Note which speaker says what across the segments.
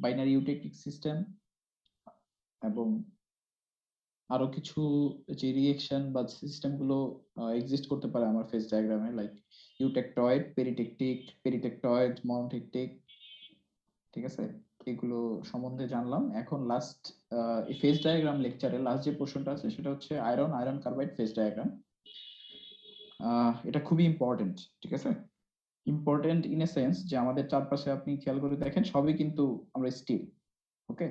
Speaker 1: Binary eutectic system এবং আরো কিছু যে রিঅ্যাকশন বা সিস্টেম গুলো এক্সিস্ট করতে পারে আমার ফেজ ডায়াগ্রামে, লাইক ইউটেকটয়েড, পেরিটেকটয়েড, মনোটেকটিক, ঠিক আছে? এগুলো সম্বন্ধে জানলাম। এখন লাস্ট এই ফেজ ডায়াগ্রাম লেকচারে লাস্ট যে পোর্শনটা আছে সেটা হচ্ছে আয়রন কার্বাইড ফেজ ডায়াগ্রাম। এটা খুবই ইম্পর্টেন্ট, ঠিক আছে? ইম্পর্টেন্ট ইন এ সেন্স যে আমাদের চারপাশে আপনি খেয়াল করে দেখেন সবই কিন্তু আমরা স্টিল, ওকে?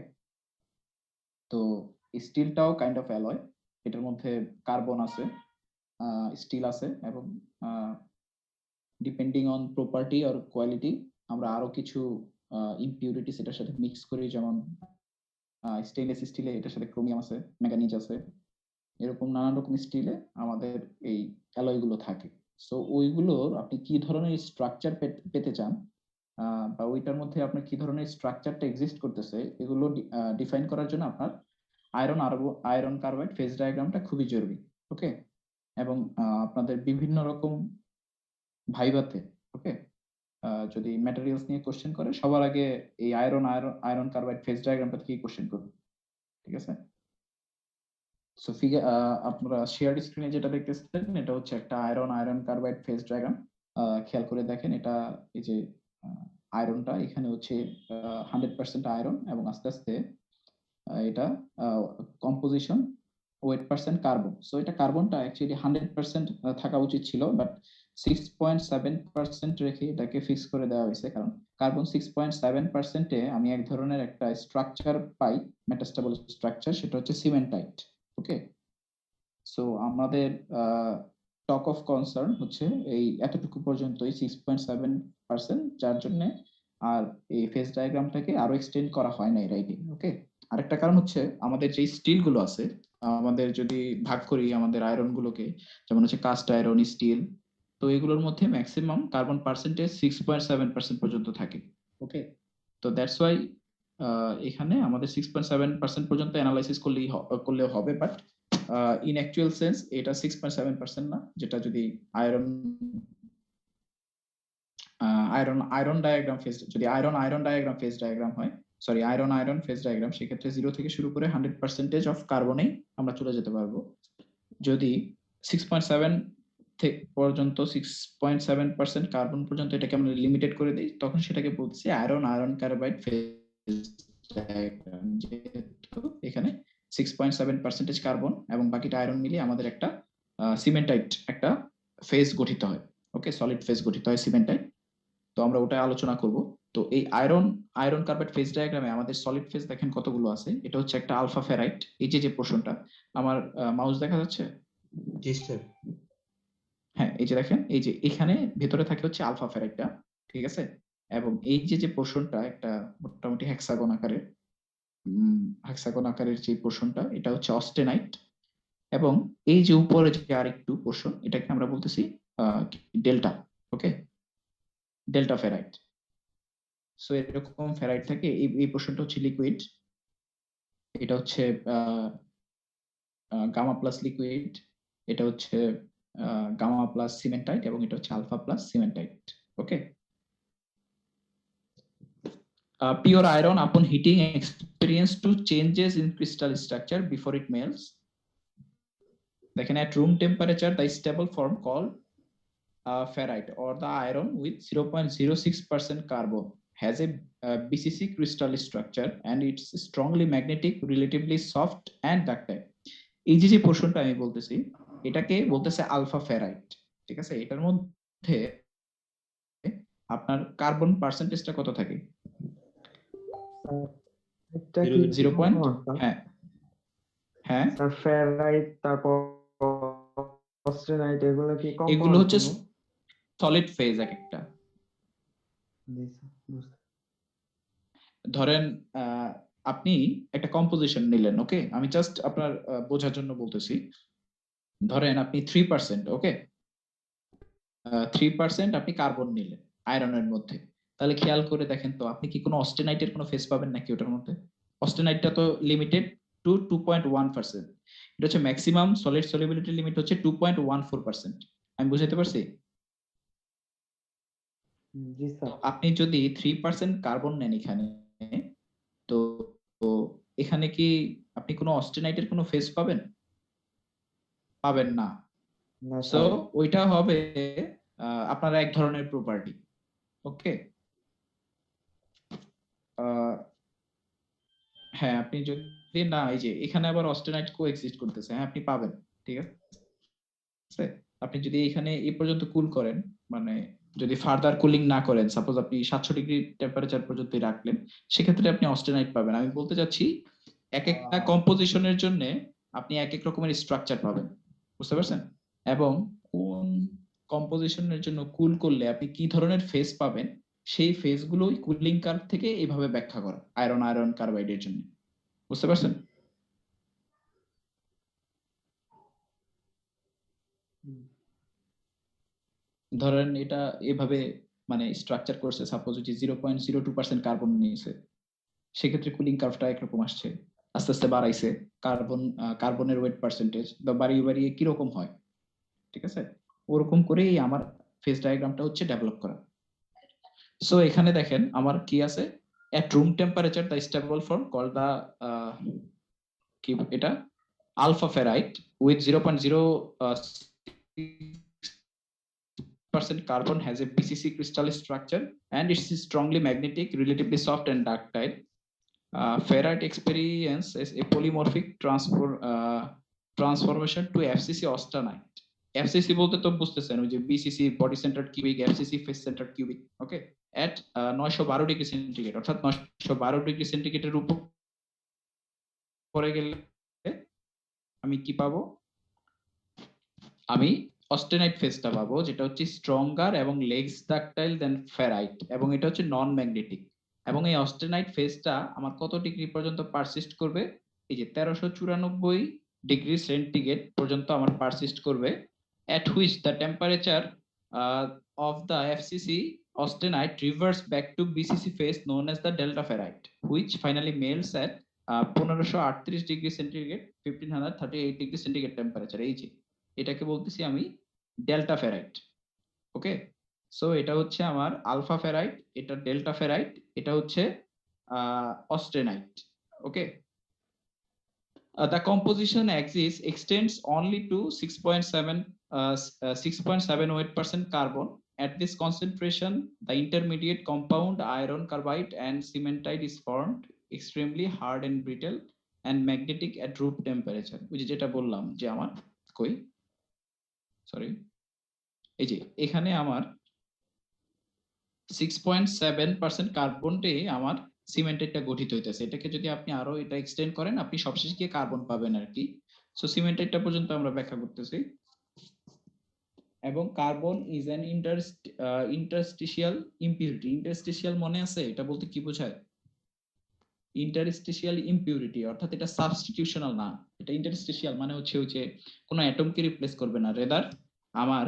Speaker 1: তো স্টিলটাও কাইন্ড অফ অ্যালয়, এটার মধ্যে কার্বন আছে, স্টিল আছে, এবং ডিপেন্ডিং অন প্রপার্টি আর কোয়ালিটি আমরা আরো কিছু ইমপিউরিটিস এটার সাথে মিক্স করি, যেমন স্টেইনলেস স্টিলে এটার সাথে ক্রোমিয়াম আছে, ম্যাঙ্গানিজ আছে, এরকম নানান রকম স্টিলে আমাদের এই অ্যালয় গুলো থাকে। সো ওইগুলোর আপনি কি ধরনের স্ট্রাকচার পেতে চান, বা ওইটার মধ্যে আপনার কি ধরনের স্ট্রাকচারটা এক্সিস্ট করতেছে, এগুলো ডিফাইন করার জন্য আপনার আয়রন কার্বাইড ফেজ ডায়াগ্রামটা খুবই জরুরি, ওকে? এবং আপনাদের বিভিন্ন রকম ভাইভাতে, ওকে, যদি ম্যাটেরিয়ালস নিয়ে কোশ্চেন করে সবার আগে এই আয়রন কার্বাইড ফেজ ডায়াগ্রামটা থেকে কোশ্চেন করবে, ঠিক আছে? সো ফিগার আপনারা শেয়ার্ড স্ক্রিনে যেটা দেখতেছেন এটা হচ্ছে একটা আয়রন কার্বাইড ফেজ ডায়াগ্রাম। খেয়াল করে দেখেন, এটা এই যে আয়রনটা এখানে হচ্ছে 100% আয়রন, এবং আস্তে আস্তে এটা composition weight percent carbon. So এটা কার্বনটা অ্যাকচুয়ালি 100% থাকা উচিত ছিল, বাট 6.7% রেখে এটাকে ফিক্স করে দেওয়া হয়েছে, কারণ কার্বন 6.7%-এ আমি এক ধরনের একটা স্ট্রাকচার পাই, মেটাস্টেবল স্ট্রাকচার, সেটা হচ্ছে সিমেন্টাইট, ওকে? সো আমাদের টক অফ কনসার্ন হচ্ছে এই এতটুকু পর্যন্তই, 6.7%, যার জন্য আর এই ফেজ ডায়াগ্রামটাকে আরো এক্সটেন্ড করা হয় নাই রাইটিং, ওকে? আরেকটা কারণ হচ্ছে আমাদের যে স্টিল গুলো আছে, আমাদের যদি ভাগ করি আমাদের আয়রন গুলোকে, যেমন হচ্ছে কাস্ট আয়রন, স্টিল, তো এগুলোর মধ্যে ম্যাক্সিমাম কার্বন পার্সেন্টেজ 6.7% পর্যন্ত থাকে, ওকে? তো দ্যাটস ওয়াই এখানে আমাদের 6.7% পর্যন্ত অ্যানালাইসিস করলেও হবে, বাট ইন অ্যাকচুয়াল সেন্স এটা 6.7% না, যেটা যদি আয়রন আয়রন ডায়াগ্রাম ফেজ, যদি আয়রন ডায়াগ্রাম ফেজ ডায়াগ্রাম হয়, সরি আয়রন ফেজ ডায়াগ্রাম, সেক্ষেত্রে 0 থেকে শুরু করে 100% অফ কার্বনেই আমরা চলে যেতে পারবো। যদি 6.7 পর্যন্ত 6.7% কার্বন পর্যন্ত এটাকে আমরা লিমিটেড করে দিই, তখন সেটাকে বলছি আয়রন কার্বাইড ফেজ ডায়াগ্রাম, যেহেতু এখানে 6.7% কার্বন এবং বাকিটা আয়রন মিলিয়ে আমাদের একটা সিমেন্টাইট একটা ফেজ গঠিত হয়, ওকে? সলিড ফেজ গঠিত হয় সিমেন্টাইট। তো আমরা ওটা আলোচনা করব। তো এই আয়রন কার্বাইড ফেজ ডায়াগ্রামে আমাদের সলিড ফেজ দেখেন কতগুলো আছে। এটা হচ্ছে একটা আলফা ফেরাইট, এই যে পোর্শনটা, আমার মাউস দেখা যাচ্ছে?
Speaker 2: জি স্যার।
Speaker 1: হ্যাঁ, এই যে দেখেন, এই যে এখানে ভেতরে থাকে হচ্ছে আলফা ফেরাইটটা, ঠিক আছে? এবং এই যে পোর্শনটা একটা মোটামুটি হেক্সাগন আকারের যে পোর্শনটা, এটা হচ্ছে অস্টেনাইট। এবং এই যে উপরে যে আরেকটু পোর্শন, এটাকে আমরা বলতেছি delta, okay? Delta ferrite. So এরকম ফেরাইট থাকে। এই পোর্শনটা হচ্ছে লিকুইড, এটা হচ্ছে গামা প্লাস লিকুইড, এটা হচ্ছে গামা প্লাস সিমেন্টাইট, এবং এটা হচ্ছে alpha plus সিমেন্টাইট, okay? Pure iron upon heating experience to changes in crystal structure before it melts. Then at room temperature, the stable form called ferrite or the iron with 0.06% carbon has a BCC crystal structure, and it's strongly magnetic, relatively soft and ductile. এই যে পোর্শনটা আমি বলতেছি, এটাকে বলতেছে alpha ferrite, ঠিক আছে? এটার মধ্যে আপনার কার্বন পার্সেন্টেজটা কত থাকে?
Speaker 3: এটা কি
Speaker 1: 0. হ্যাঁ হ্যাঁ,
Speaker 3: স্যার ফেরাইট, তারপর অস্টেনাইট, এগুলো কি কম্পাউন্ড?
Speaker 1: এগুলো হচ্ছে সলিড ফেজ এক একটা। ধরেন আপনি একটা কম্পোজিশন নিলেন, ওকে? আমি জাস্ট আপনার বোঝার জন্য বলতেছি। ধরেন আপনি 3%, ওকে, 3% আপনি কার্বন নিলেন আয়রনের মধ্যে, তাহলে খেয়াল করে দেখেন তো আপনি কি কোনো অস্টেনাইটের কোনো ফেজ পাবেন নাকি ওটার মধ্যে? অস্টেনাইটটা তো লিমিটেড টু 2.1%, এটা হচ্ছে ম্যাক্সিমাম সলিড সলিবিলিটি লিমিট হচ্ছে 2.14%। আমি বুঝাতে পারছি?
Speaker 3: জি স্যার।
Speaker 1: আপনি যদি 3% কার্বন নেন এখানে, তো তো এখানে কি আপনি কোনো অস্টেনাইটের কোনো ফেজ পাবেন? পাবেন না।
Speaker 3: না
Speaker 1: সো
Speaker 3: স্যার।
Speaker 1: ওইটা হবে আপনার এক ধরনের প্রপার্টি। ওকে। হ্যাঁ, আপনি যদি না এই যে এখানে আবার অস্টেনাইট কোএক্সিস্ট করতেছে, হ্যাঁ আপনি পাবেন। ঠিক আছে? আপনি যদি এখানে এই পর্যন্ত কুল করেন, মানে যদি ফার্দার কুলিং না করেন, সাপোজ আপনি 700 ডিগ্রি টেম্পারেচার পর্যন্ত রাখলেন, সেক্ষেত্রে আপনি অস্টেনাইট পাবেন। আমি বলতে চাচ্ছি এক একটা কম্পোজিশনের জন্য আপনি এক এক রকমের স্ট্রাকচার পাবেন। বুঝতে পারছেন? এবং কোন কম্পোজিশনের জন্য কুল করলে আপনি কি ধরনের ফেজ পাবেন, সেই ফেজ গুলোই কুলিং কার্ভ থেকে এইভাবে ব্যাখ্যা করা আয়রন আয়রন কার্বাইডের জন্য। বুঝতে পারছেন? ধরেন এটা এভাবে মানে স্ট্রাকচার করছে, সাপোজ যে 0.02% কার্বন নিয়েছে, সেক্ষেত্রে কুলিং কার্ভটা একরকম আসছে, আস্তে আস্তে বাড়াইছে কার্বনের ওয়েট পার্সেন্টেজ বা বাড়িয়ে বাড়িয়ে কিরকম হয়, ঠিক আছে? ওরকম করেই আমার ফেজ ডায়াগ্রামটা হচ্ছে ডেভেলপ করা। সো এখানে দেখেন আমার কি আছে, at room temperature the stable form call the কি এটা alpha ferrite with 0.06% carbon has a BCC crystal structure and it's strongly magnetic, relatively soft and ductile. Ferrite experiences a polymorphic transformation to FCC austenite. FCC বলতে তো বুঝতেছেন ওই যে BCC body centered cubic, FCC face centered cubic, okay, at 912 degree centigrade, অর্থাৎ 912 degree সেন্টিগ্রেডের উপরে গেলে আমি কি পাবো? আমি অস্টেনাইট ফেজটা পাবো, যেটা হচ্ছে স্ট্রঙ্গার এবং লেগস ডাকটাইল দেন ফেরাইট, এবং এটা হচ্ছে নন ম্যাগনেটিক। এবং এই অস্টেনাইট ফেজটা আমার কত ডিগ্রি পর্যন্ত পারসিস্ট করবে? এই যে 1394 ডিগ্রি সেন্টিগ্রেড পর্যন্ত আমার পারসিস্ট করবে, at which the temperature of the FCC austenite reverts back to BCC phase known as the delta ferrite, which finally melts at 1538 degree centigrade 1538 degree centigrade temperature. এই যে এটাকে বলতেছি আমি ডেল্টা ফেরাইট। ওকে, so এটা হচ্ছে আমার alpha ferrite, এটা delta ferrite, এটা হচ্ছে অস্টেনাইট। ওকে, the composition axis extends only to 6.78% carbon. At this concentration, the intermediate compound iron carbide and cementite is formed, extremely hard and brittle and magnetic at room temperature. যেটা বললাম যে আমার কই sorry এই যে এখানে আমার 6.7% কার্বনটে আমার সিমেন্টেটটা গঠিত হইতেছে। এটাকে যদি আপনি আরো এটা এক্সটেন্ড করেন, আপনি সবশেষে গিয়ে কার্বন পাবেন আর কি। সো সিমেন্টেটটা পর্যন্ত আমরা ব্যাখ্যা করতেছি। এবং carbon is an interstitial impurity. Interstitial মনে আছে এটা বলতে কি বোঝায়? ইন্টারস্টিশিয়াল ইম্পিউরিটি, অর্থাৎ এটা সাবস্টিটিউশনাল না। এটা ইন্টারস্টিশিয়াল মানে হচ্ছে ওই যে কোনো অ্যাটমকে রিপ্লেস করবে না, রেদার আমার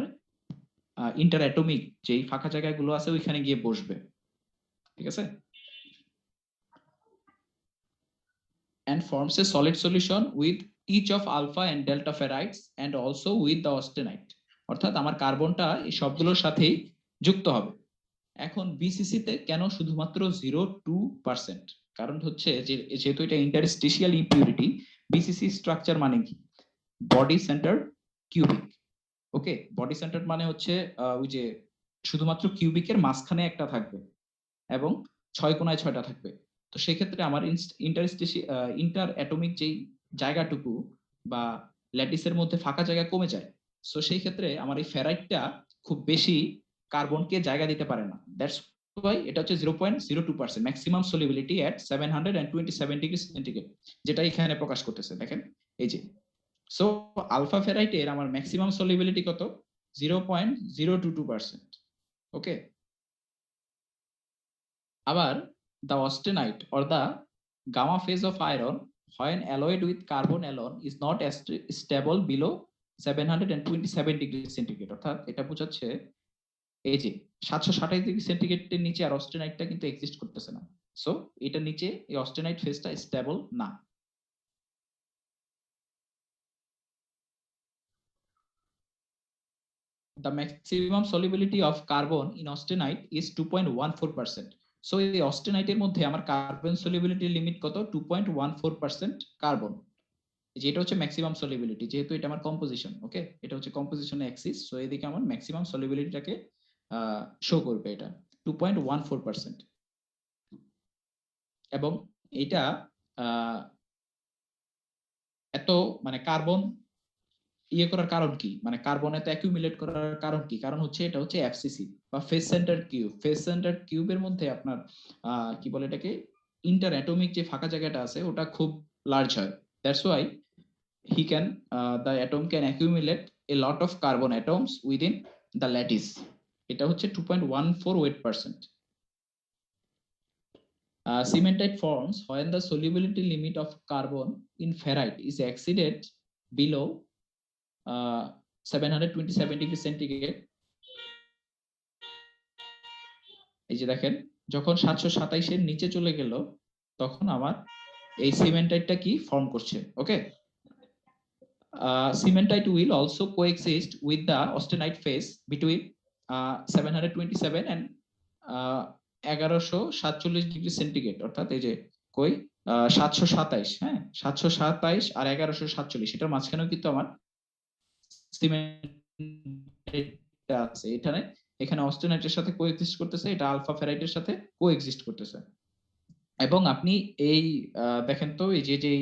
Speaker 1: ইন্টার অ্যাটমিক যেই ফাঁকা জায়গাগুলো আছে ওইখানে গিয়ে বসবে। ঠিক আছে? and forms a solid solution with each of alpha and delta ferrites and also with the austenite, অর্থাৎ আমার কার্বনটা এই সবগুলোর সাথেই যুক্ত হবে। এখন বিসিসি তে কেন শুধুমাত্র 0.2%? কারণ হচ্ছে যে যেহেতু এটা ইন্টারস্টিশিয়াল ইম্পিউরিটি, বিসিসি স্ট্রাকচার মানে কি? Body centre cubic. Okay, body centre মানে হচ্ছে ওই যে শুধুমাত্র কিউবিকের মাঝখানে একটা থাকবে এবং 6 কোণায় 6টা থাকবে। তো সেক্ষেত্রে আমার ইন্টার অ্যাটমিক যেই জায়গাটুকু বা ল্যাটিসের মধ্যে ফাঁকা জায়গা কমে যায়। সো সেই ক্ষেত্রে আমার এই ফেরাইটটা খুব বেশি কার্বনকে জায়গা দিতে পারে না। দ্যাটস ওয়াই এটা হচ্ছে 0.02%, ম্যাক্সিমাম সলিবিলিটি এট 727 ডিগ্রি সেন্টিগ্রেড, যেটা এখানে প্রকাশ করতেছে। দেখেন এই যে, সো আলফা ফেরাইটের আমার ম্যাক্সিমাম সলিবিলিটি কত? 0.022%। ওকে, আবার the austenite or the gamma phase of iron when alloyed with carbon alone is not stable below 727 degree centigrade, অর্থাৎ এটা বোঝাচ্ছে এই যে 727 ডিগ্রি সেন্টিগ্রেডের নিচে আর অস্টেনাইটটা কিন্তু এক্সিস্ট করতেছে না। সো এটা নিচে এই অস্টেনাইট ফেজটা স্টেবল না। The maximum solubility of carbon in austenite is 2.14%. So এই অস্টেনাইটের মধ্যে আমার কার্বন সলিবিলিটি লিমিট কত 2.14% কার্বন, যেটা হচ্ছে ম্যাক্সিমাম সলিবিলিটি, যেহেতু এটা আমার কম্পোজিশন। ওকে, এটা হচ্ছে কম্পোজিশন অ্যাক্সিস, সো এদিকে আমার ম্যাক্সিমাম সলিবিলিটিটাকে শো করবে এটা 2.14%। এবং এটা এত মানে কার্বন ইয়ে করার কারণ কি, মানে কার্বন এত অ্যাকিউমুলেট করার কারণ কি? কারণ হচ্ছে এটা হচ্ছে এফসিসি বা face centre cube. Face centre কিউবের মধ্যে আপনার কি বলে এটাকে, ইন্টার অ্যাটমিক যে ফাঁকা জায়গাটা আছে ওটা খুব লার্জ হয়। That's why he can the atom can accumulate a lot of carbon atoms within the lattice. এটা হচ্ছে 2.14 weight%. Cementite forms when the solubility limit of carbon in ferrite is exceeded below 727 degree centigrade. এই যে দেখেন, যখন 727 এর নিচে চলে গেল তখন আমার এই সিমেন্টাইটটা কি ফর্ম করছে। ওকে, cementite will also coexist with the austenite phase between 727 and 1147 degree centigrade, অর্থাৎ এই যে কই 727, হ্যাঁ 727 আর 1147, এটার মাঝখানেও কিন্তু আমার সিমেন্ট আছে। এখানে অস্টেনাইটের সাথে কোএক্সিস্ট করতেছে, এটা আলফা ফেরাইটের সাথে কোএক্সিস্ট করতেছে। এবং আপনি এই দেখেন তো এই যে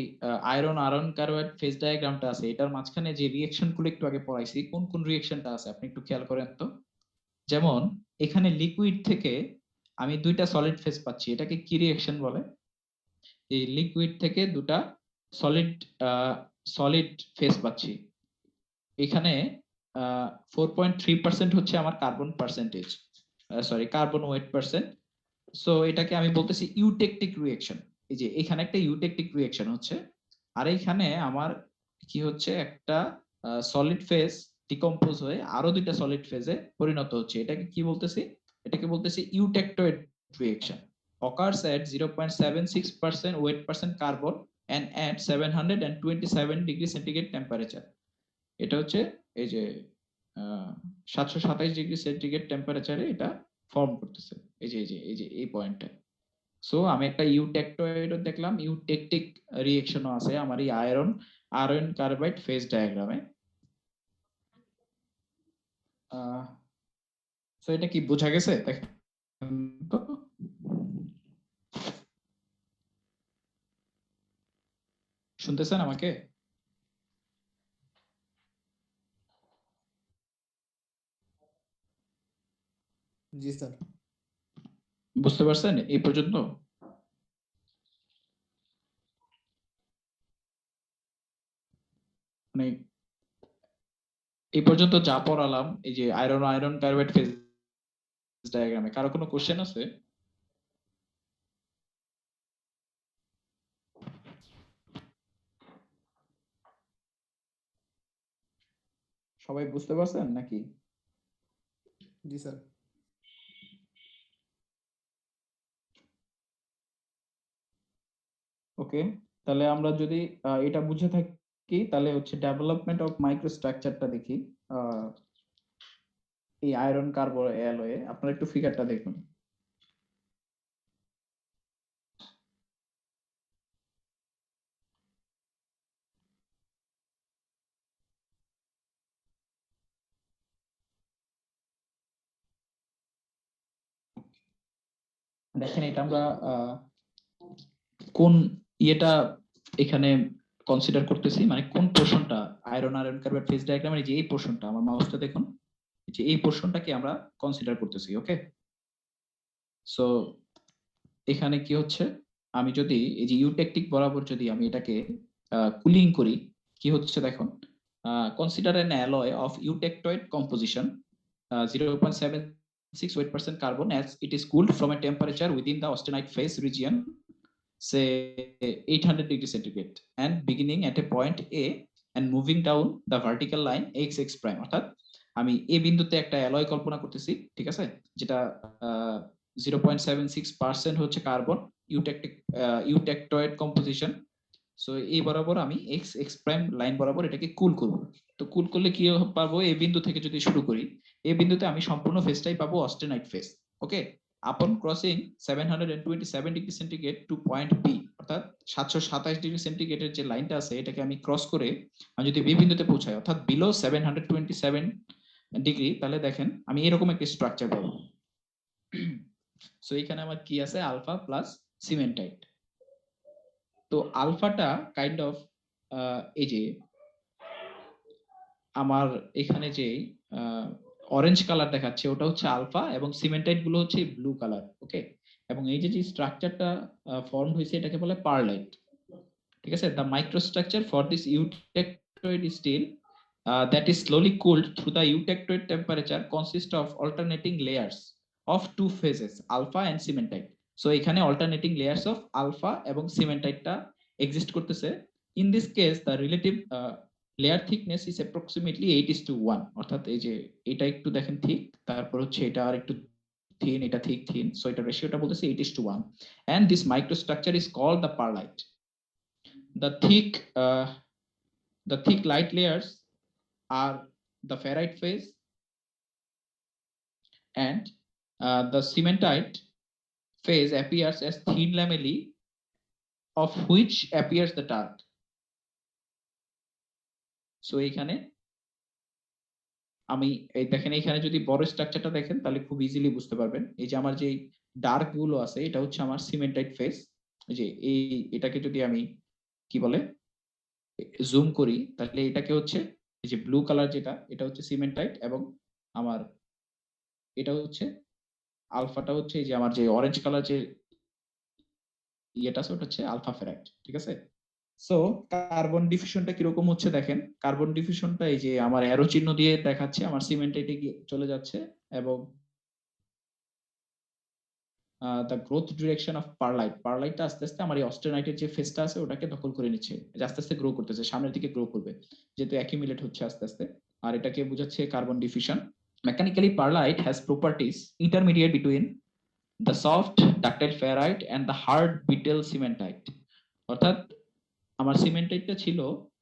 Speaker 1: আয়রন আয়রন কার্বাইড ফেজ ডায়াগ্রামটা আছে, এটার মাঝখানে যে রিঅ্যাকশন গুলো একটু আগে পড়াইছি, কোন কোন রিঅ্যাকশনটা আছে আপনি একটু খেয়াল করেন তো। যেমন এখানে লিকুইড থেকে আমি দুইটা সলিড ফেজ পাচ্ছি, এটাকে কি রিঅ্যাকশন বলে? এই লিকুইড থেকে দুটা সলিড সলিড ফেজ পাচ্ছি। এখানে 4.3% হচ্ছে আমার carbon percentage, sorry carbon weight percent. So এটাকে আমি বলতেছি ইউটেকটিক রিঅ্যাকশন। এই যে এখানে একটা ইউটেকটিক রিঅ্যাকশন হচ্ছে, আর এইখানে আমার কি হচ্ছে, একটা সলিড ফেজ ডিকম্পোজ হয়ে আরো দুইটা সলিড ফেজে পরিণত হচ্ছে। এটাকে কি বলতেছি? এটাকে বলতেছি ইউটেকটোয়েড reaction. occurs at 0.76% weight percent carbon and at 727 degree centigrade temperature. এটা হচ্ছে এই যে 727 ডিগ্রি সেন্টিগ্রেড টেম্পারেচারে এটা ফর্ম করতেছে। এই যে এই পয়েন্টটা। সো আমি একটা ইউটেকটয়েডও দেখলাম, ইউটেকটিক রিঅ্যাকশনও আছে আমার এই আয়রন আয়রন কার্বাইড ফেজ ডায়াগ্রামে। সো এটা কি বোঝা গেছে? দেখেন তো, শুনতেছেন আমাকে?
Speaker 2: জি স্যার।
Speaker 1: বুঝতে পারছেন এই পর্যন্ত? মানে এই পর্যন্ত যা পড়ালাম, এই যে আয়রন আয়রন কার্বাইড ফেজ ডায়াগ্রামে কারো কোনো কোশ্চেন আছে? সবাই বুঝতে পারছেন নাকি?
Speaker 2: জি স্যার।
Speaker 1: ওকে, তাহলে আমরা যদি এটা বুঝে থাকি তাহলে হচ্ছে ডেভেলপমেন্ট অফ মাইক্রোস্ট্রাকচারটা দেখি। এই আয়রন কার্বন অ্যালয়ে আপনারা একটু ফিগারটা দেখুন। দেখেন এটা আমরা কোন ইয়েটা এখানে কনসিডার করতেছি, মানে কোন পোর্শনটা আয়রন আয়রন কার্বাইড ফেজ ডায়াগ্রামের যে এই পোর্শনটা, আমার মাউসটা দেখুন, যে এই পোর্শনটাকে আমরা কনসিডার করতেছি। ওকে, সো এখানে কি হচ্ছে, আমি যদি এই যে ইউটেকটিক বরাবর যদি আমি এটাকে কুলিং করি, কি হচ্ছে দেখুন, consider an alloy of eutectoid composition 0.76 weight% carbon as it is cooled from a temperature within the austenite phase region, say 800 degree centigrade, and beginning at a point A and moving down the vertical line xx prime। অর্থাৎ আমি এ বিন্দুতে একটা alloy কল্পনা করতেছি, ঠিক আছে, যেটা 0.76% হচ্ছে carbon, eutectoid composition. So এই বরাবর আমি এক্স এক্স প্রাইম লাইন বরাবর এটাকে কুল করব। তো কুল করলে কি পাবো, এই বিন্দু থেকে যদি শুরু করি, এই বিন্দুতে আমি সম্পূর্ণ ফেজটাই পাবো অস্টেনাইট phase. Okay, upon crossing 727 degree centigrade to point B, অর্থাৎ 727 ডিগ্রি সেন্টিগ্রেডের যে লাইনটা আছে এটাকে আমি ক্রস করে আমি যদি বি বিন্দুতে পৌঁছাই অর্থাৎ বিলো 727 ডিগ্রি, তাহলে দেখেন আমি এরকম একটা স্ট্রাকচার পাবো। সো এখানে আমার কি আছে, আলফা প্লাস সিমেন্টাইট। তো আলফাটা কাইন্ড অফ এই যে আমার এখানে যে অরেঞ্জ কালার দেখাচ্ছে ওটা হচ্ছে আলফা এবং সিমেন্টাইট গুলো হচ্ছে ব্লু কালার। ওকে, এবং এই যে যে স্ট্রাকচারটা ফর্ম হয়েছে এটাকে বলে পারলাইট। ঠিক আছে, the microstructure for this eutectoid steel that is slowly cooled through the eutectoid temperature consists of alternating layers of two phases alpha and cementite. So এখানে alternating layers of alpha এবং cementite টা exist করতেছে। In this case the relative layer thickness is approximately 8:1, অর্থাৎ এই যে এটা একটু দেখেন ঠিক, তারপর হচ্ছে এটা আর একটু thin, এটা thick thin, so এটা রেশিওটা বলতেছে 8:1, and this microstructure is called the perlite. The thick light layers are the ferrite phase, and the cementite phase appears as thin lamellae of which appears the dark. So এখানে আমি এই দেখেন এখানে যদি বড় স্ট্রাকচারটা দেখেন তাহলে খুব ইজিলি বুঝতে পারবেন। এই যে আমার যে ডার্ক গুলো আছে এটা হচ্ছে আমার সিমেন্টাইট ফেজ। এই যে এটাকে যদি আমি কি বলে জুম করি তাহলে এটাকে হচ্ছে এই যে ব্লু কালার যেটা এটা হচ্ছে সিমেন্টাইট, এবং আমার এটা হচ্ছে আলফাটা হচ্ছে এই যে আমার যে অরেঞ্জ কালার যে ইয়েটা আছে ওটা হচ্ছে আলফা ফেরাইট। ঠিক আছে, সো কার্বন ডিফিউশনটা কিরকম হচ্ছে দেখেন। কার্বন ডিফিউশনটা এই যে আমার অ্যারো চিহ্ন দিয়ে দেখাচ্ছে আমার সিমেন্টাইটে চলে যাচ্ছে, এবং দ্য গ্রোথ ডিরেকশন অফ পারলাইটটা আস্তে আস্তে আমার এই অস্টেনাইটের যে ফেসটা আছে ওটাকে দখল করে নিচ্ছে, আস্তে আস্তে গ্রো করতেছে, সামনের দিকে গ্রো করবে যেহেতু অ্যাকিউমুলেট হচ্ছে আস্তে আস্তে। আর এটাকে বোঝাচ্ছে carbon diffusion. Mechanically pearlite has properties intermediate between the soft ductile ferrite and the hard brittle cementite, অর্থাৎ আমার সিমেন্টাইটটা ছিল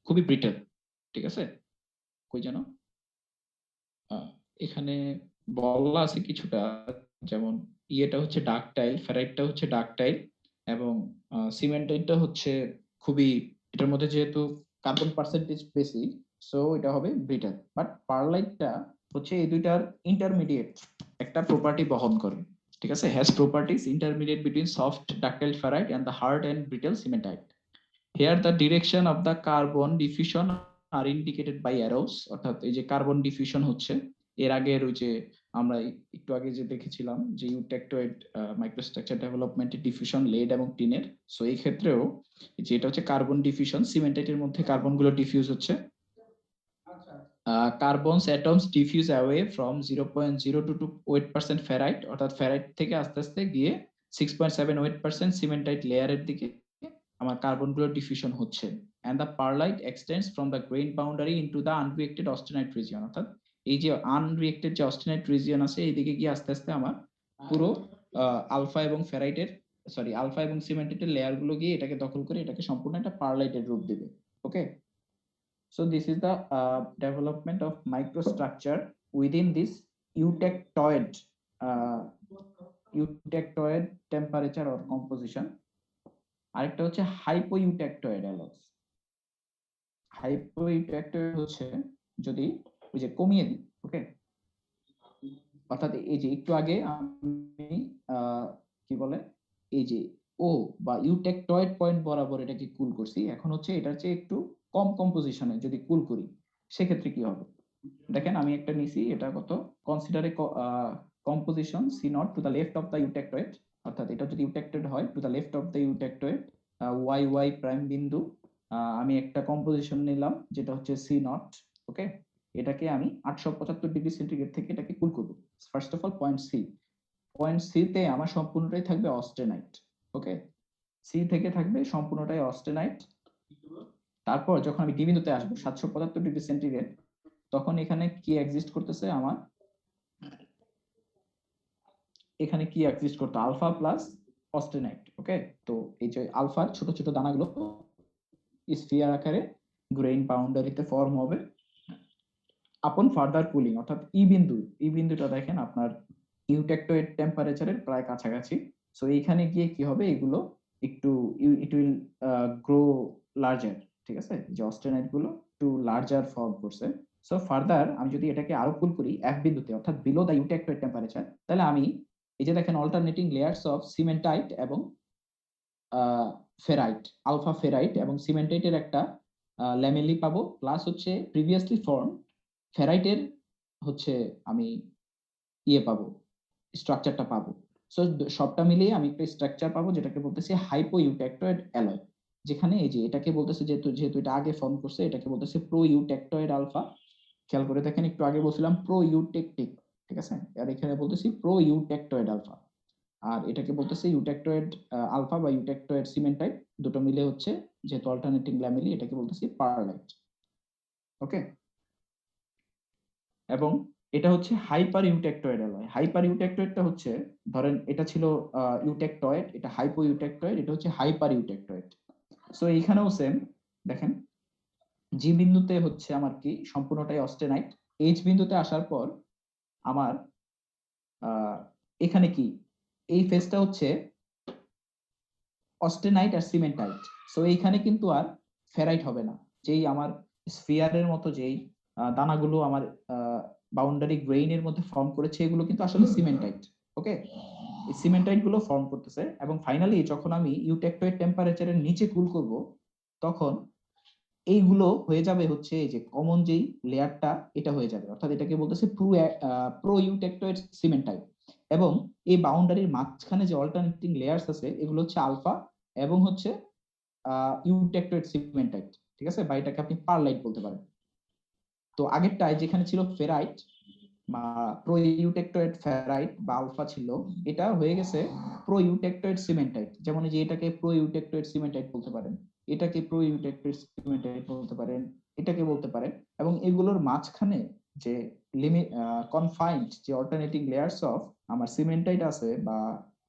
Speaker 1: খুবই ব্রিটেল। ঠিক আছে, কই যেন এখানে বলা আছে কিছুটা, যেমন ইয়েটা হচ্ছে ডাকটাইল, ফেরাইটটা হচ্ছে ডাকটাইল, এবং সিমেন্টাইটটা হচ্ছে খুবই, এটার মধ্যে যেহেতু কার্বন পার্সেন্টেজ বেশি সো এটা হবে ব্রিটেল। বাট পারলাইটটা হচ্ছে এই দুইটার ইন্টারমিডিয়েট একটা প্রপার্টি বহন করে। ঠিক আছে, has properties intermediate between soft ductile ferrite and the hard and brittle cementite. Here the direction of the carbon diffusion are indicated by arrows, অর্থাৎ এই যে কার্বন ডিফিউশন হচ্ছে এর আগের ওই যে আমরা একটু আগে যে দেখেছিলাম যে ইউটেক্টোয়েড মাইক্রোস্ট্রাকচার ডেভেলপমেন্ট ডিফিউশন লেড এবং টিনের, সো এই ক্ষেত্রেও যেটা হচ্ছে কার্বন ডিফিউশন, সিমেন্টেটের মধ্যে কার্বন গুলো ডিফিউজ হচ্ছে, carbons atoms diffuse away from 0.022 ওয়েট% ফেরাইট, অর্থাৎ ফেরাইট থেকে আস্তে আস্তে গিয়ে 6.7 ওয়েট% সিমেন্টাইট লেয়ারের দিকে আমার কার্বন গুলো ডিফিউশন হচ্ছে। and the perlite extends from the grain boundary into the unreacted austenite region, অর্থাৎ এই যে আনরিয়েক্টেড যে অস্টেনাইট রিজিয়ন আছে এইদিকে গিয়ে আস্তে আস্তে আমার পুরো আলফা এবং ফেরাইটের আলফা এবং সিমেন্টেটের লেয়ার গুলো গিয়ে এটাকে দখল করে এটাকে সম্পূর্ণ একটা পারলাইটের রূপ দিবে। ওকে, so this is the development of microstructure within this eutectoid temperature or composition. আরেকটা হচ্ছে হাইপোইউটেক্টোয়েড অ্যালক্স। হাইপোইউটেক্টোয়েড হচ্ছে যদি ওই যে কমিয়ে দিই, ওকে, অর্থাৎ এই যে একটু আগে আমি কি বলে এই যে ও বা ইউটেক্টয়েড পয়েন্ট বরাবর এটাকে কুল করছি, এখন হচ্ছে এটার চেয়ে একটু কম কম্পোজিশনে যদি কুল করি সেক্ষেত্রে কি হবে দেখেন। আমি একটা নিছি, এটা কত, consider a composition C not to the left of the eutectoid, অর্থাৎ এটা যদি ইউটেক্টেড হয় to the left of the eutectoid Y Y prime বিন্দু, আমি একটা কম্পোজিশন নিলাম যেটা হচ্ছে সি নট। ওকে, এটাকে আমি 875 ডিগ্রি সেন্টিগ্রেড থেকে এটাকে কুল করব। First of all point C তে আমার সম্পূর্ণটাই থাকবে অস্টেনাইট। ওকে, সি থেকে থাকবে সম্পূর্ণটাই অস্টেনাইট। তারপর যখন আমি ডি বিন্দুতে আসবো 775 ডিগ্রি সেন্টিগ্রেড, তখন এখানে কি এক্সিস্ট করতেছে আমার, এখানে কি এক্সিস্ট করতে আলফা প্লাস অস্টেনাইট। ওকে, তো এই যে আলফার ছোট ছোট দানাগুলো স্ফিয়ার আকারে গ্রেইন বাউন্ডারিতে ফর্ম হবে আপন ফার্দার কুলিং, অর্থাৎ ই বিন্দুটা দেখেন আপনার ইউটেক্টোয়েড টেম্পারেচারের প্রায় কাছাকাছি। সো এইখানে গিয়ে কি হবে, এগুলো একটু ইট উইল গ্রো লার্জার, ঠিক আছে, যে অস্টেনাইট গুলো একটু লার্জার ফর্ম করছে। সো ফার্দার আমি যদি এটাকে আরো কুল করি F বিন্দুতে, অর্থাৎ বিলো দ্য ইউটেক্টোয়েড টেম্পারেচার, তাহলে আমি এই যে দেখেন অল্টারনেটিং লেয়ার্স অফ সিমেন্টাইট এবং ফেরাইট, আলফা ফেরাইট এবং সিমেন্টাইটের একটা ল্যামেলি পাবো, প্লাস হচ্ছে প্রিভিয়াসলি ফর্ম ফেরাইটের হচ্ছে আমি ইয়ে পাবো, স্ট্রাকচারটা পাবো। সো সবটা মিলিয়ে আমি একটা স্ট্রাকচার পাবো যেটাকে বলতেছি হাইপো ইউটেক্টয়েড অ্যালয়, যেখানে এই যে এটাকে বলতেছে, যেহেতু এটা আগে ফর্ম করছে, এটাকে বলতেছে প্রো ইউটেক্টয়েড আলফা। খেয়াল করে দেখেন, একটু আগে বলছিলাম প্রো ইউটেকটিক, ঠিক আছে, আর এখানে বলতেছি প্রো ইউটেক্টয়েড আলফা, আর এটাকে বলতেছে ইউটেক্টয়েড আলফা বা ইউটেক্টয়েড সিমেন্টাইট, দুটো মিলে হচ্ছে যেহেতু অল্টারনেটিং ল্যামেলি, এটাকে বলতেছি পার্লাইট। ওকে, এবং এটা হচ্ছে হাইপার ইউটেক্টয়েড অ্যালয়। হাইপার ইউটেক্টয়েডটা হচ্ছে, ধরেন এটা ছিল ইউটেক্টয়েড, এটা হাইপো ইউটেক্টয়েড, এটা হচ্ছে হাইপার ইউটেক্টয়েড। সো এইখানেও সেম, দেখেন জি বিন্দুতে হচ্ছে আমার কি সম্পূর্ণটাই অস্টেনাইট, এইচ বিন্দুতে আসার পর আমার এখানে কি এই ফেজটা হচ্ছে অস্টেনাইট আর সিমেন্টাইট। সো এইখানে কিন্তু আর ফেরাইট হবে না, যেই আমার স্ফিয়ারের মতো যেই দানাগুলো আমার বাউন্ডারি গ্রেইনের মধ্যে ফর্ম করেছে, এগুলো কিন্তু আসলে সিমেন্টাইট। ওকে, এই সিমেন্টাইট গুলো ফর্ম করতেছে, এবং ফাইনালি যখন আমি ইউটেক্টয়েড টেম্পারেচারের নিচে কুল করব, তখন এইগুলো হয়ে যাবে হচ্ছে এই যে কমন যেই লেয়ারটা, এটা হয়ে যাবে, অর্থাৎ এটাকে বলতেছে প্রো ইউটেক্টয়েড সিমেন্টাইট। এবং এই বাউন্ডারির মাঝখানে যে অল্টারনেটিং লেয়ার্স আছে, এগুলো হচ্ছে আলফা এবং হচ্ছে ইউটেক্টয়েড সিমেন্টাইট, ঠিক আছে, বা এটাকে আপনি পারলাইট বলতে পারেন। তো আগেরটায় যেখানে ছিল ফেরাইট বা প্রো ইউটেক্টয়েড ফেরাইট বা আলফা ছিল, এটা হয়ে গেছে প্রো ইউটেক্টয়েড সিমেন্টাইট। যেমন এই যে এটাকে প্রো ইউটেক্টয়েড সিমেন্টাইট বলতে পারেন, এটাকে প্রো ইউটেক্টয়েড সিমেন্টাইট বলতে পারেন, এটাকে বলতে পারেন। এবং এগুলোর মাঝখানে যে লিমিট কনফাইন্ড যে অল্টারনেটিং লেয়ার্স অফ আমার সিমেন্টাইট আছে বা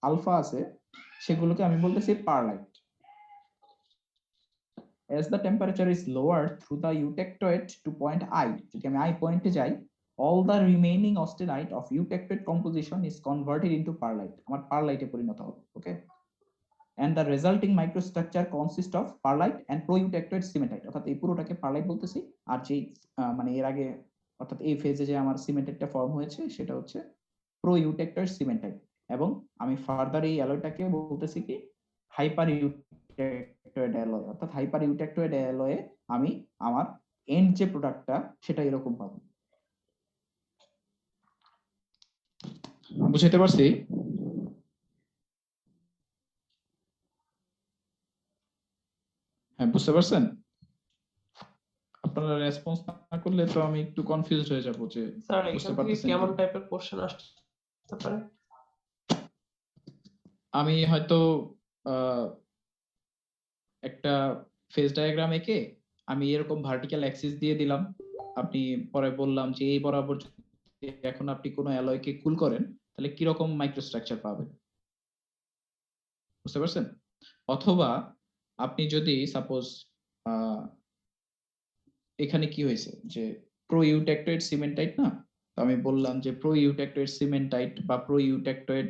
Speaker 1: আলফা আছে, সেগুলোকে আমি বলতেছি perlite. As the temperature is lowered through the eutectoid to point I, যদি আমি I পয়েন্টে যাই, all the remaining austenite of eutectoid composition is converted into perlite, আমার পারলাইটে পরিণত হবে। ওকে, and the resulting microstructure consists of perlite and pro-eutectoid cementite, অর্থাৎ এই পুরোটাকে perlite বলতেছি। আর যে মানে এর আগে অর্থাৎ এই ফেজে যে আমার সিমেন্টাইটটা ফর্ম হয়েছে, সেটা হচ্ছে প্রো ইউটেক্টয়েড সিমেন্টাইট। এবং আমি ফার্দার এই অ্যালয়টাকে বলতেছি কি হাইপার ইউটেক্টয়েড অ্যালয়, অর্থাৎ হাইপার ইউটেক্টয়েড অ্যালয়ে আমি আমার এন্ড যে প্রোডাক্টটা সেটা এরকম পাবো। বুঝাইতে পারছি? হ্যাঁ, বুঝতে পারছেন? আপনারা রেসপন্স না করলে তো আমি একটু কনফিউজড হয়ে যাব যে
Speaker 4: স্যার
Speaker 1: বুঝতে
Speaker 4: এখান থেকে
Speaker 1: পারতেছেন
Speaker 4: কেমন
Speaker 1: কি।
Speaker 4: টাইপের কোশ্চেন আসতে পারে?
Speaker 1: আমি হয়তো একটা ফেজ ডায়াগ্রাম এঁকে আমি এরকম ভার্টিক্যাল অ্যাক্সিস দিয়ে দিলাম, আপনি পরে বললাম যে এই বরাবর যদি এখন আপনি কোনো অ্যালয়কে কুল করেন, তাহলে কি রকম মাইক্রোস্ট্রাকচার পাবেন, বুঝতে পারছেন? অথবা আপনি যদি সাপোজ এখানে কি হয়েছে যে প্রো ইউটেক্টয়েড সিমেন্টাইট না, তো আমি বললাম যে প্রো ইউটেক্টয়েড সিমেন্টাইট বা প্রো ইউটেক্টয়েড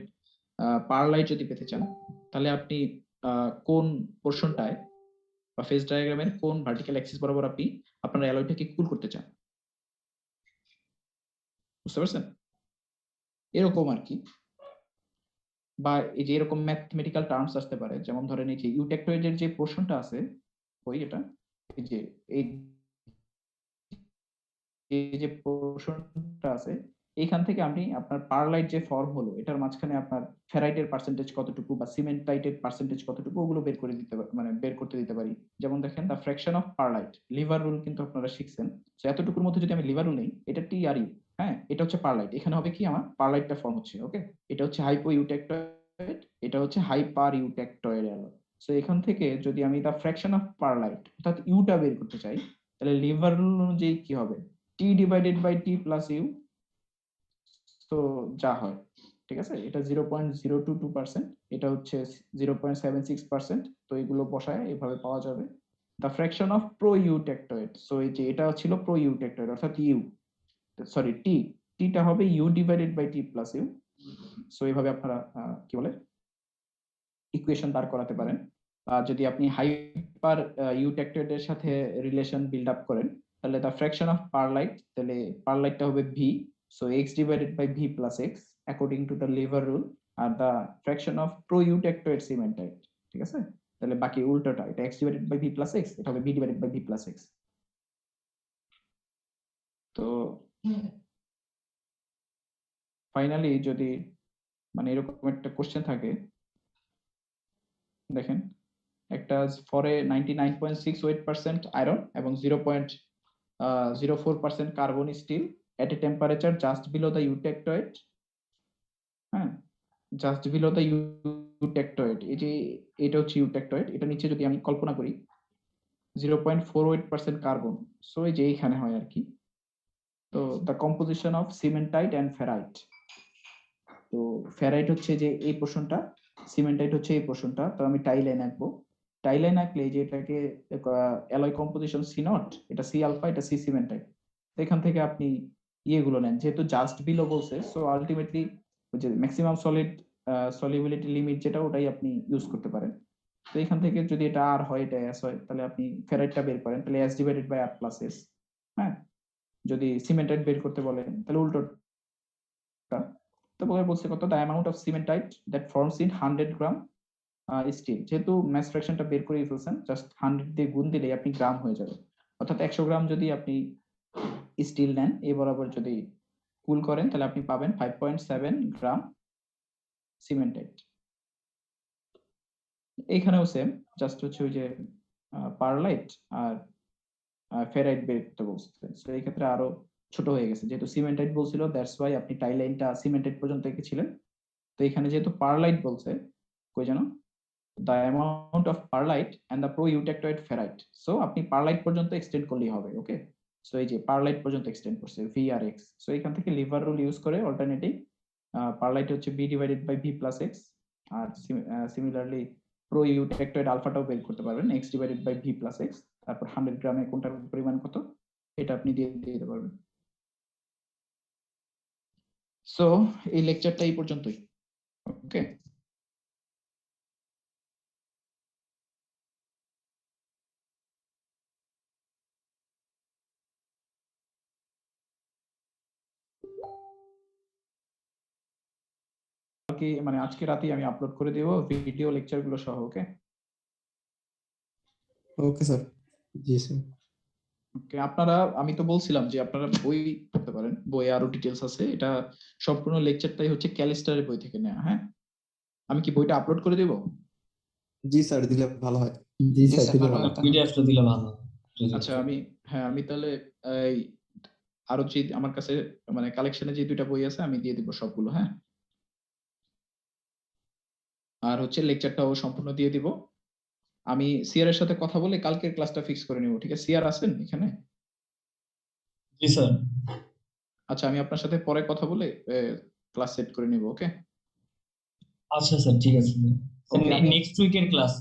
Speaker 1: পারলাইট যদি পেতে চান, তাহলে আপনি কোন পোর্শনটায় বা ফেজ ডায়াগ্রামের কোন ভার্টিক্যাল অ্যাক্সিস বরাবর আপনি আপনার অ্যালয়টাকে কুল করতে চান, বুঝতে পারছেন? এরকম আর কি। বা এই যে এরকম ম্যাথমেটিক্যাল টার্মস আসতে পারে, যেমন ধরেন এই যে ইউটেক্টয়েডের যে পোর্শনটা আছে, ওই এটা এই যে এই যে পোর্শনটা আছে, এইখান থেকে আমি আপনার পারলাইট যে ফর্ম হলো, এটার মাঝখানে আপনার ফেরাইটের পার্সেন্টেজ কতটুকু বা সিমেন্টাইটের পার্সেন্টেজ কতটুকু, ওগুলো বের করে দিতে মানে বের করতে দিতে পারি। যেমন দেখেন the fraction of perlite, liver rule কিন্তু আপনারা শিখছেন। তো এতটুকুর মধ্যে যদি আমি লিভার রুল নেই, এটা টি আর ইউ, হ্যাঁ, এটা হচ্ছে পারলাইট, এখানে হবে কি আমার পারলাইটটা ফর্ম হচ্ছে। ওকে, এটা হচ্ছে হাইপো ইউটেক্টয়েড, এটা হচ্ছে হাইপার ইউটেক্টয়েড অ্যালয়। সো এখান থেকে যদি আমি দ্য ফ্র্যাকশন অফ পারলাইট অর্থাৎ ইউটা বের করতে চাই, তাহলে লিভার রুল অনুযায়ী কি হবে, T divided by T plus U, তো যা হয়, ঠিক আছে, এটা 0.022%, এটা হচ্ছে 0.76%, তো এগুলো বসায় এভাবে পাওয়া যাবে the fraction of pro eutectoid. So এই যে এটা ছিল প্রো ইউটেক্টয়েড অর্থাৎ ইউ, সরি টি, টিটা হবে U divided by T plus U, so এইভাবে আপনারা কি বলে ইকুয়েশন দাঁড় করাতে পারেন। যদি আপনি হাইপার ইউটেক্টয়েডের সাথে রিলেশন বিল্ড আপ করেন, তাহলে দ্য ফ্র্যাকশন অফ পারলাইট, তাহলে পারলাইটটা হবে V, so X divided by V plus X according to the lever rule. আর the fraction of pro eutectoid cementite, ঠিক আছে, তাহলে বাকি উল্টোটা, এটা X divided by V plus X, এটা হবে V divided by V plus X. তো ফাইনালি যদি মানে এরকম একটা কোশ্চেন থাকে, দেখেন একটা ফরে 99.68% আয়রন এবং 0.04% carbon steel at a temperature just below the eutectoid, হ্যাঁ, জাস্ট বিলো দ্য ইউটেক্টয়েড, এই যে এটা হচ্ছে ইউটেক্টয়েড, এটা নিচে যদি আমি কল্পনা করি 0.48% কার্বন, সো এই যে এইখানে হয় আর কি। তো the composition of cementite and ferrite, তো ফেরাইট হচ্ছে যে এই পোর্শনটা, সিমেন্টাইট হচ্ছে এই পোর্শনটা। তো আমি টাই লাইন আঁকবো, টাই লাইন আঁকলে যে এটাকে অ্যালয় কম্পোজিশন সি নট, এটা সি আলফা, এটা সি সিমেন্টাইট। তো এখান থেকে আপনি ইয়েগুলো নেন, যেহেতু জাস্ট বিলো বলছে, সো আলটিমেটলি যে ম্যাক্সিমাম সলিড সলিবিলিটি লিমিট যেটা, ওটাই আপনি ইউজ করতে পারেন। তো এখান থেকে যদি এটা আর হয়, এটা এস হয়, তাহলে আপনি ফেরাইটটা বের করেন, তাহলে S divided by R plus S. হ্যাঁ, যদি সিমেন্টাইট বের করতে বলেন তাহলে উল্টোটা। তো বলছে কত, the amount of cementite that forms in 100 gram steel, যেহেতু ম্যাস ফ্র্যাকশনটা বের করে ফেলছেন, জাস্ট 100 দিয়ে গুণ দিলেই আপনি গ্রাম হয়ে যাবে। অর্থাৎ 100 গ্রাম যদি আপনি স্টিল নেন, এই বরাবর যদি কুল করেন, তাহলে আপনি পাবেন 5.7 গ্রাম সিমেন্টাইট। এইখানেও সেম, জাস্ট হচ্ছে ওই যে পারলাইট আর ফেরাইট বের করতে বলছে, সো এই ক্ষেত্রে আরো ছোট হয়ে গেছে, যেহেতু সিমেন্টাইট বলছিল, দ্যাটস ওয়াই আপনি টাই লাইনটা সিমেন্টাইট পর্যন্ত এঁকেছিলেন। তো এখানে যেহেতু পারলাইট বলছে, কই জানো, the amount of perlite and the pro eutectoid ferrite, so আপনি পারলাইট পর্যন্ত এক্সটেন্ড করলেই হবে। ওকে, সো এই যে পারলাইট পর্যন্ত এক্সটেন্ড করছে ভি আর এক্স, সো এখান থেকে লিভার রুল ইউজ করে অল্টারনেটিভ পারলাইট হচ্ছে B divided by V plus X, আর সিমিলারলি প্রো ইউটেক্টয়েড আলফাটাও বের করতে পারবেন, X divided by V plus X, তারপর 100 গ্রামে কোনটার পরিমাণ কত এটা আপনি দিয়ে দিতে পারবেন। সো এই লেকচারটা এই পর্যন্তই। ওকে, কালকে মানে আজকে রাতেই আমি আপলোড করে দেব ভিডিও লেকচার গুলো সহ। ওকে
Speaker 2: ওকে স্যার।
Speaker 3: জি স্যার।
Speaker 1: ওকে, আপনারা, আমি তো বলছিলাম যে আপনারা বই পড়তে পারেন, বইয়ে আরো ডিটেলস আছে, এটা সম্পূর্ণ লেকচারটাই হচ্ছে ক্যালিস্টারের বই থেকে নেওয়া। হ্যাঁ, আমি কি বইটা আপলোড করে দেব?
Speaker 2: জি স্যার, দিলে ভালো হয়।
Speaker 3: জি স্যার, দিলে ভালো।
Speaker 4: পিডিএফটা দিলে ভালো হয়।
Speaker 1: আচ্ছা, আমি হ্যাঁ আমি তাহলে এই আরো যে আমার কাছে মানে কালেকশনে যে দুইটা বই আছে আমি দিয়ে দিব সবগুলো। হ্যাঁ, আর হচ্ছে লেকচারটাও সম্পূর্ণ দিয়ে দিব। আমি সিআর এর সাথে কথা বলে কালকের ক্লাসটা ফিক্স করে নিব, ঠিক আছে? সিআর আছেন এখানে?
Speaker 4: জি স্যার।
Speaker 1: আচ্ছা, আমি আপনার সাথে পরে কথা বলে ক্লাস সেট করে নিব। ওকে
Speaker 4: আচ্ছা স্যার, ঠিক আছে।
Speaker 1: ওকে, আমি
Speaker 4: নেক্সট উইকের ক্লাস